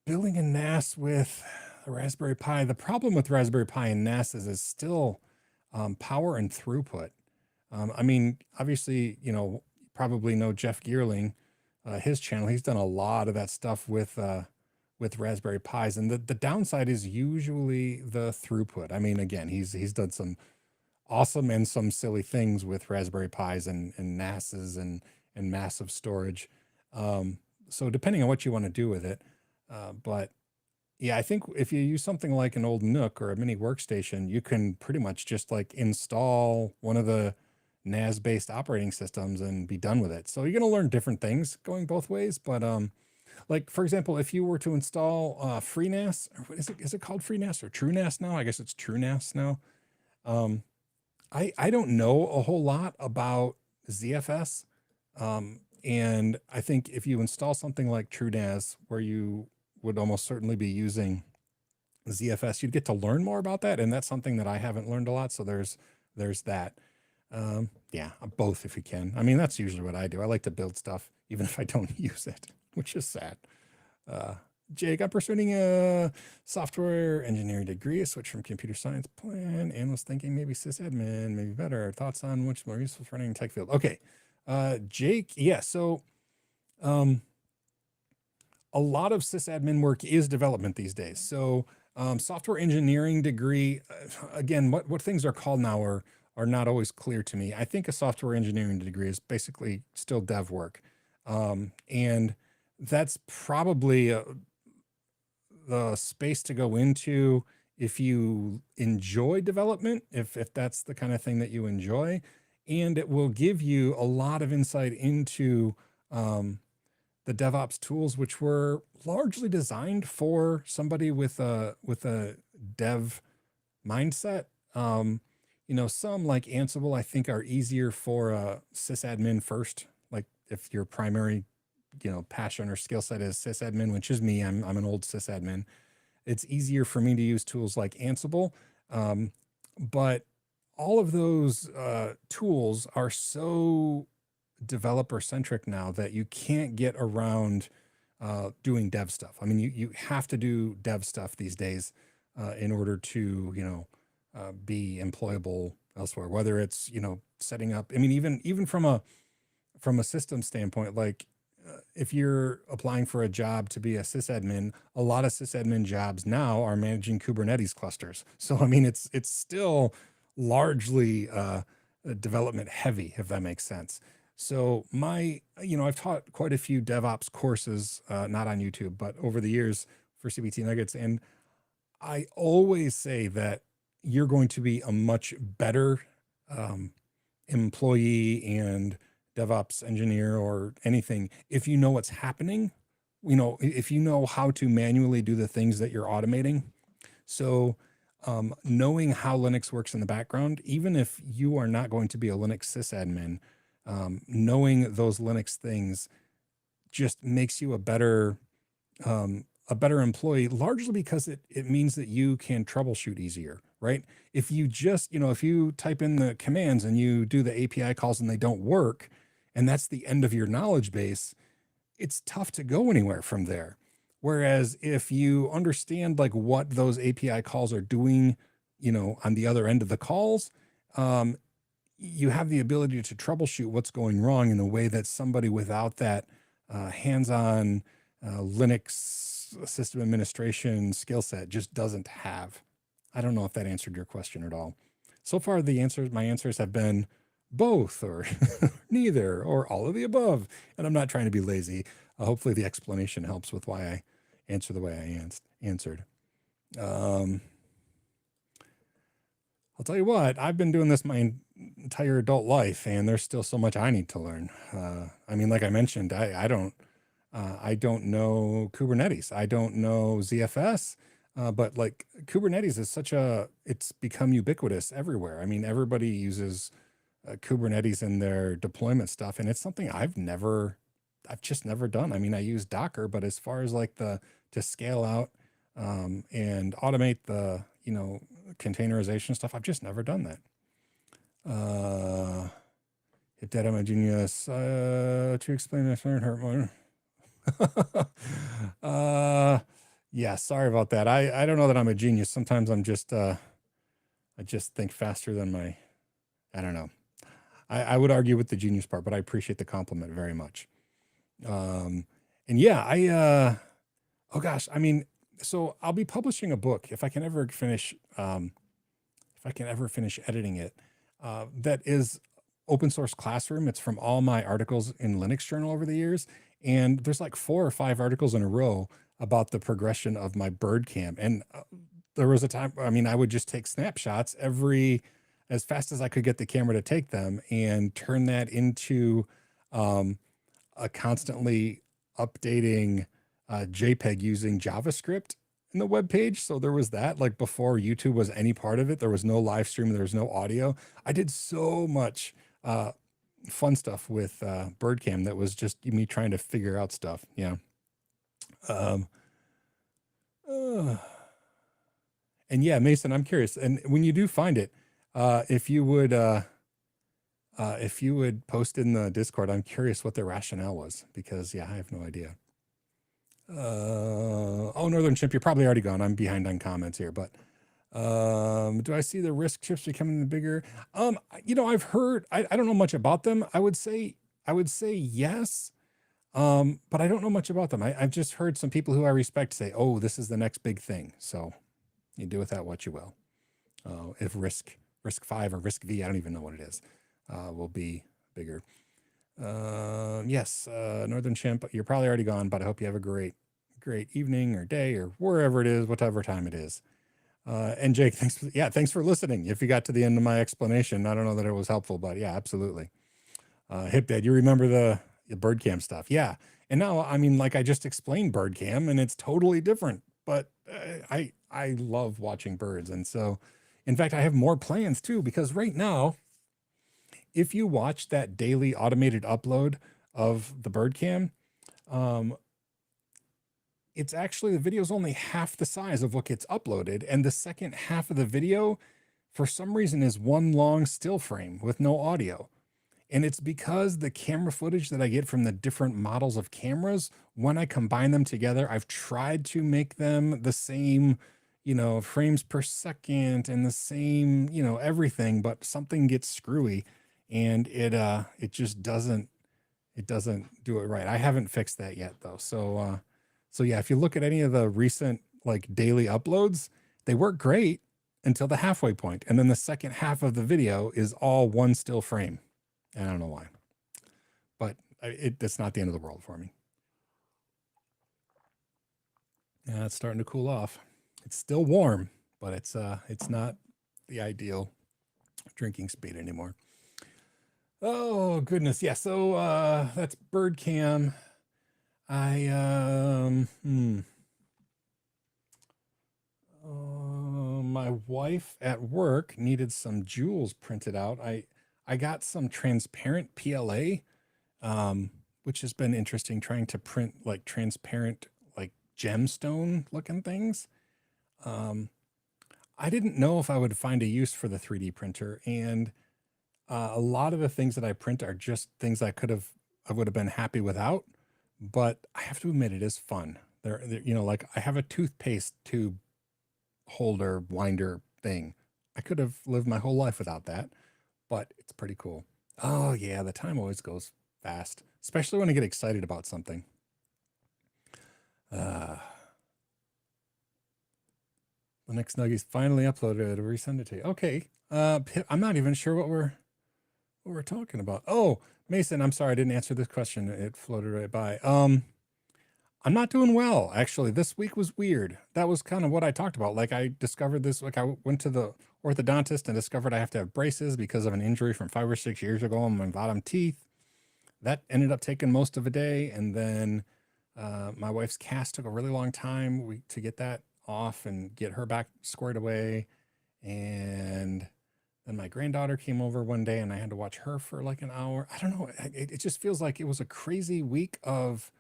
Building a NAS with a Raspberry Pi. The problem with Raspberry Pi and NAS is still power and throughput. I mean, obviously, probably know Jeff Geerling, his channel. He's done a lot of that stuff with Raspberry Pis, and the downside is usually the throughput. I mean, again, he's done some awesome and some silly things with Raspberry Pis and NASs and massive storage. Um, so depending on what you want to do with it, but yeah, I think if you use something like an old Nook or a mini workstation, you can pretty much just like install one of the NAS-based operating systems and be done with it. So you're going to learn different things going both ways. But like for example, if you were to install FreeNAS, or what is it called FreeNAS or TrueNAS now? I guess it's TrueNAS now. Um, I don't know a whole lot about ZFS. And I think if you install something like TrueNAS, where you would almost certainly be using ZFS, you'd get to learn more about that. And that's something that I haven't learned a lot. So there's that. Yeah, both if you can. I mean, that's usually what I do. I like to build stuff, even if I don't use it, which is sad. Jake, I'm pursuing a software engineering degree, a switch from computer science plan, analyst thinking, maybe sysadmin, maybe better. Thoughts on which more useful for running tech field? Okay. Jake, yeah, so a lot of sysadmin work is development these days. So software engineering degree, again, what things are called now are not always clear to me. I think a software engineering degree is basically still dev work. And that's probably the space to go into if you enjoy development, if that's the kind of thing that you enjoy, and it will give you a lot of insight into the DevOps tools, which were largely designed for somebody with a dev mindset. Some like Ansible, I think, are easier for a sysadmin first. Like if your primary passion or skill set is sysadmin, which is me. I'm an old sysadmin. It's easier for me to use tools like Ansible. But all of those tools are so developer centric now that you can't get around doing dev stuff. I mean, you have to do dev stuff these days in order to, be employable elsewhere, whether it's, setting up, I mean, even from a system standpoint, like if you're applying for a job to be a sysadmin, a lot of sysadmin jobs now are managing Kubernetes clusters. So, I mean, it's still largely development heavy, if that makes sense. So I've taught quite a few DevOps courses, not on YouTube, but over the years for CBT Nuggets. And I always say that you're going to be a much better employee and DevOps engineer or anything if you know what's happening, if you know how to manually do the things that you're automating. So knowing how Linux works in the background, even if you are not going to be a Linux sysadmin, knowing those Linux things just makes you a better employee, largely because it means that you can troubleshoot easier, right? If you just, if you type in the commands and you do the API calls and they don't work, and that's the end of your knowledge base, it's tough to go anywhere from there. Whereas if you understand like what those API calls are doing, on the other end of the calls, you have the ability to troubleshoot what's going wrong in a way that somebody without that hands-on Linux system administration skill set just doesn't have. I don't know if that answered your question at all. So far, my answers have been both or neither or all of the above. And I'm not trying to be lazy. Hopefully the explanation helps with why I answer the way I answered. I'll tell you what, I've been doing this my entire adult life, and there's still so much I need to learn. I mean, like I mentioned, I don't know Kubernetes. I don't know ZFS. But like Kubernetes is it's become ubiquitous everywhere. I mean, everybody uses Kubernetes in their deployment stuff, and it's something I've just never done. I mean, I use Docker, but as far as like to scale out and automate the containerization stuff, I've just never done that. Hit that I'm a genius. To explain this, hurt more. Yeah, sorry about that. I don't know that I'm a genius. Sometimes I'm just I just think faster than I don't know. I would argue with the genius part, but I appreciate the compliment very much. And yeah, oh gosh, I mean, so I'll be publishing a book if I can ever finish, editing it. That is open source classroom. It's from all my articles in Linux Journal over the years. And there's like 4 or 5 articles in a row about the progression of my bird cam. And there was a time, I mean, I would just take snapshots as fast as I could get the camera to take them and turn that into a constantly updating JPEG using JavaScript in the web page. So there was that, like before YouTube was any part of it, there was no live stream, there was no audio. I did so much fun stuff with Birdcam that was just me trying to figure out stuff. Yeah. And yeah, Mason, I'm curious. And when you do find it, if you would post in the Discord, I'm curious what the rationale was, because yeah, I have no idea. Oh, Northern Chimp, you're probably already gone. I'm behind on comments here, but do I see the risk chips becoming bigger? I've heard, I don't know much about them. I would say yes. But I don't know much about them. I've just heard some people who I respect say, oh, this is the next big thing. So you do with that what you will. If risk 5 or risk V, I don't even know what it is, will be bigger. Yes, Northern Chimp, you're probably already gone, but I hope you have a great evening or day or wherever it is, whatever time it is. And Jake, thanks for listening. If you got to the end of my explanation, I don't know that it was helpful, but yeah, absolutely. Hip Dad, you remember the Birdcam stuff? Yeah. And now, I mean, like I just explained Birdcam and it's totally different, but I love watching birds. And so, in fact, I have more plans too, because right now, if you watch that daily automated upload of the Birdcam, it's actually, the video is only half the size of what gets uploaded. And the second half of the video, for some reason, is one long still frame with no audio. And it's because the camera footage that I get from the different models of cameras, when I combine them together, I've tried to make them the same, frames per second and the same, everything, but something gets screwy and it just doesn't do it right. I haven't fixed that yet though. So yeah, if you look at any of the recent like daily uploads, they work great until the halfway point. And then the second half of the video is all one still frame. I don't know why, but it's not the end of the world for me. Yeah, it's starting to cool off. It's still warm, but it's not the ideal drinking speed anymore. Oh goodness, yeah. So that's Birdcam. My wife at work needed some jewels printed out. I got some transparent PLA, which has been interesting, trying to print like transparent, like gemstone looking things. I didn't know if I would find a use for the 3D printer. And a lot of the things that I print are just things I would have been happy without. But I have to admit, it is fun. They're like I have a toothpaste tube holder winder thing. I could have lived my whole life without that, but it's pretty cool. Oh yeah, the time always goes fast, especially when I get excited about something. The next Nuggies finally uploaded. I'll resend it to you. Okay. I'm not even sure what we're talking about. Oh, Mason, I'm sorry I didn't answer this question. It floated right by. I'm not doing well, actually. This week was weird. That was kind of what I talked about. Like I discovered this, like I went to the orthodontist and discovered I have to have braces because of an injury from 5 or 6 years ago on my bottom teeth. That ended up taking most of a day. And then my wife's cast took a really long time to get that off and get her back squared away. And then my granddaughter came over one day and I had to watch her for like an hour. I don't know. It just feels like it was a crazy week of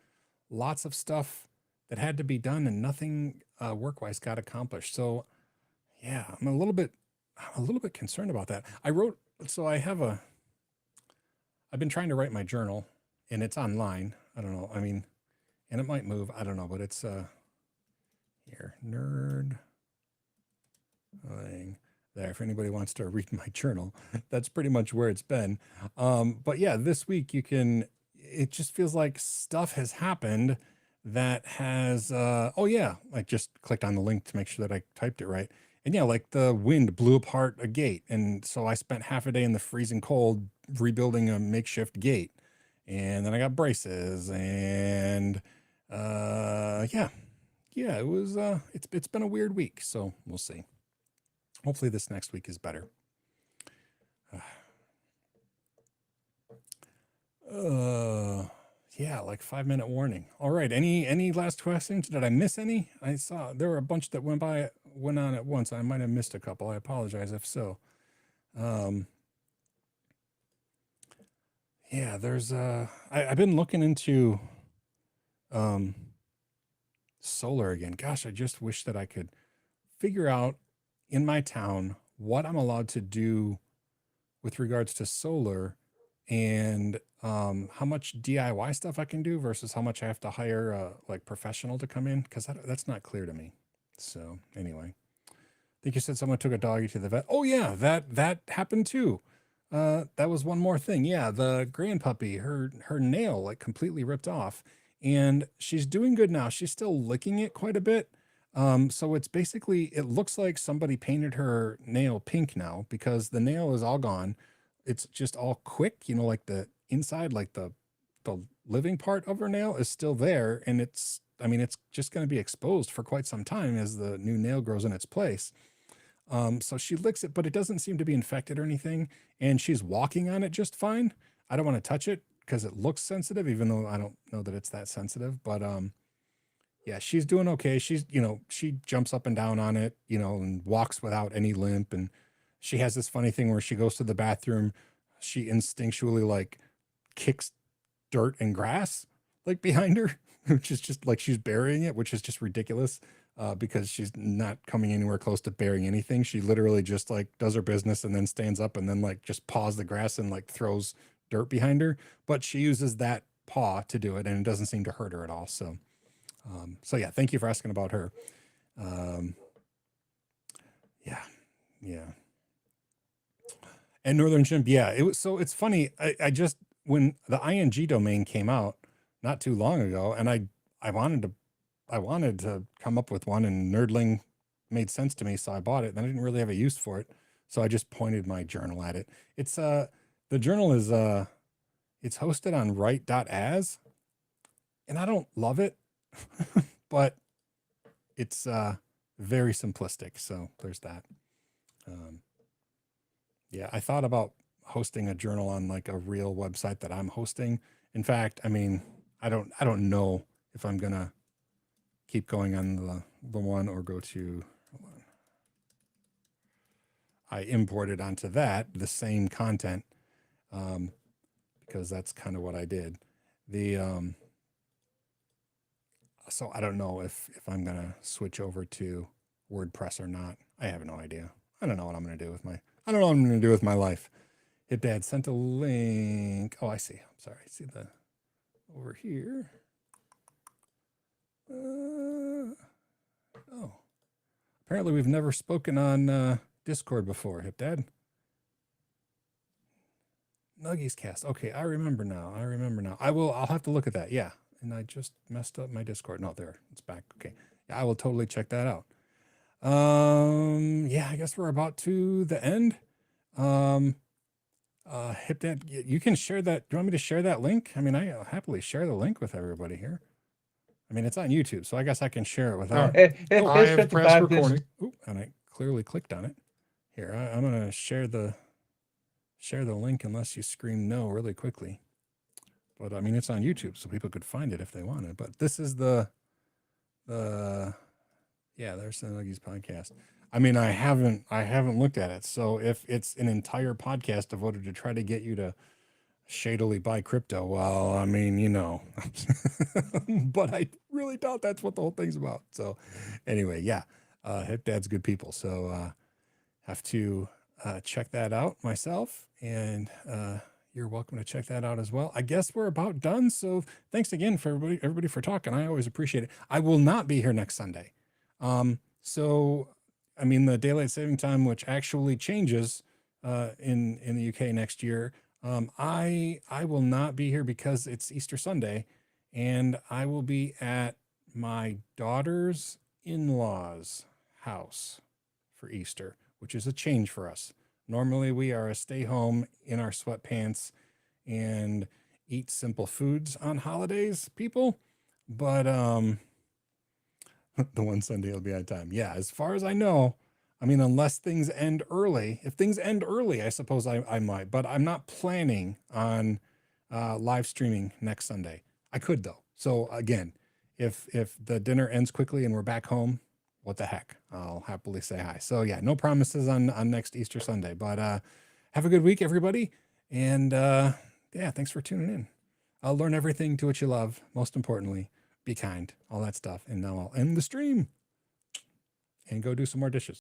lots of stuff that had to be done and nothing work-wise got accomplished. So yeah, I'm a little bit concerned about that. I've been trying to write my journal and it's online. I don't know. I mean, and it might move. I don't know, but it's here, nerd thing. there. If anybody wants to read my journal, that's pretty much where it's been. But yeah, this week it just feels like stuff has happened that has, oh yeah, I just clicked on the link to make sure that I typed it right. And yeah, like the wind blew apart a gate. And so I spent half a day in the freezing cold rebuilding a makeshift gate. And then I got braces and, yeah, it was, it's been a weird week. So we'll see. Hopefully this next week is better. Yeah, like 5-minute warning. All right. Any last questions? Did I miss any? I saw there were a bunch that went on at once. I might have missed a couple. I apologize if so. Yeah, there's I've been looking into solar again. Gosh, I just wish that I could figure out in my town what I'm allowed to do with regards to solar and how much DIY stuff I can do versus how much I have to hire a like professional to come in, because that's not clear to me. So anyway, I think you said someone took a doggy to the vet. Oh yeah, that happened too. That was one more thing. Yeah, the grandpuppy, her nail like completely ripped off, and she's doing good now. She's still licking it quite a bit. So it's basically, it looks like somebody painted her nail pink now because the nail is all gone. It's just all quick, like the inside, like the living part of her nail is still there. And it's just going to be exposed for quite some time as the new nail grows in its place. So she licks it, but it doesn't seem to be infected or anything. And she's walking on it just fine. I don't want to touch it because it looks sensitive, even though I don't know that it's that sensitive, but, yeah, she's doing okay. She's, she jumps up and down on it, and walks without any limp. And she has this funny thing where she goes to the bathroom, she instinctually like kicks dirt and grass like behind her, which is just like she's burying it, which is just ridiculous. Because she's not coming anywhere close to burying anything. She literally just like does her business and then stands up and then like just paws the grass and like throws dirt behind her. But she uses that paw to do it, and it doesn't seem to hurt her at all. So yeah, thank you for asking about her. Yeah. And Northern Chimp, yeah, it's funny. I just, when the ING domain came out not too long ago, and I wanted to come up with one, and Nerdling made sense to me, so I bought it, and I didn't really have a use for it. So I just pointed my journal at it. It's the journal is it's hosted on write.as, and I don't love it. But it's very simplistic, so there's that. Yeah, I thought about hosting a journal on like a real website that I'm hosting. In fact, I don't know if I'm gonna keep going on the one or go to, hold on. I imported onto that the same content, because that's kind of what I did. So I don't know if I'm going to switch over to WordPress or not. I have no idea. I don't know what I'm going to do with my life. If Dad sent a link. Oh, I see. I'm sorry. I see over here. Oh, apparently we've never spoken on Discord before. Hip Dad. Nuggies Cast. Okay, I remember now. I'll have to look at that. Yeah. And I just messed up my Discord. No, there, it's back. Okay. Yeah, I will totally check that out. Yeah, I guess we're about to the end. Hip Dad, you can share that. Do you want me to share that link? I'll happily share the link with everybody here. It's on YouTube, so I guess I can share it without. I have pressed recording. Ooh, and I clearly clicked on it. Here, I'm gonna share the link unless you scream no really quickly. But it's on YouTube, so people could find it if they wanted. But this is there's the Nuggies podcast. I haven't looked at it. So if it's an entire podcast devoted to try to get you to shadily buy crypto, well, but I really doubt that's what the whole thing's about. So anyway, yeah, Hip Dad's good people. So have to check that out myself, and you're welcome to check that out as well. I guess we're about done. So thanks again for everybody for talking. I always appreciate it. I will not be here next Sunday. So I mean, the daylight saving time, which actually changes in the UK next year. I will not be here because it's Easter Sunday, and I will be at my daughter's in-laws' house for Easter, which is a change for us. Normally, we are a stay home in our sweatpants and eat simple foods on holidays, people. But the one Sunday will be out of time. Yeah, as far as I know, I mean, unless things end early. If things end early, I suppose I might, but I'm not planning on live streaming next Sunday. I could though. So again, if the dinner ends quickly and we're back home, what the heck? I'll happily say hi. So yeah, no promises on next Easter Sunday, but have a good week, everybody. And yeah, thanks for tuning in. I'll learn everything to what you love. Most importantly, be kind, all that stuff. And now I'll end the stream and go do some more dishes.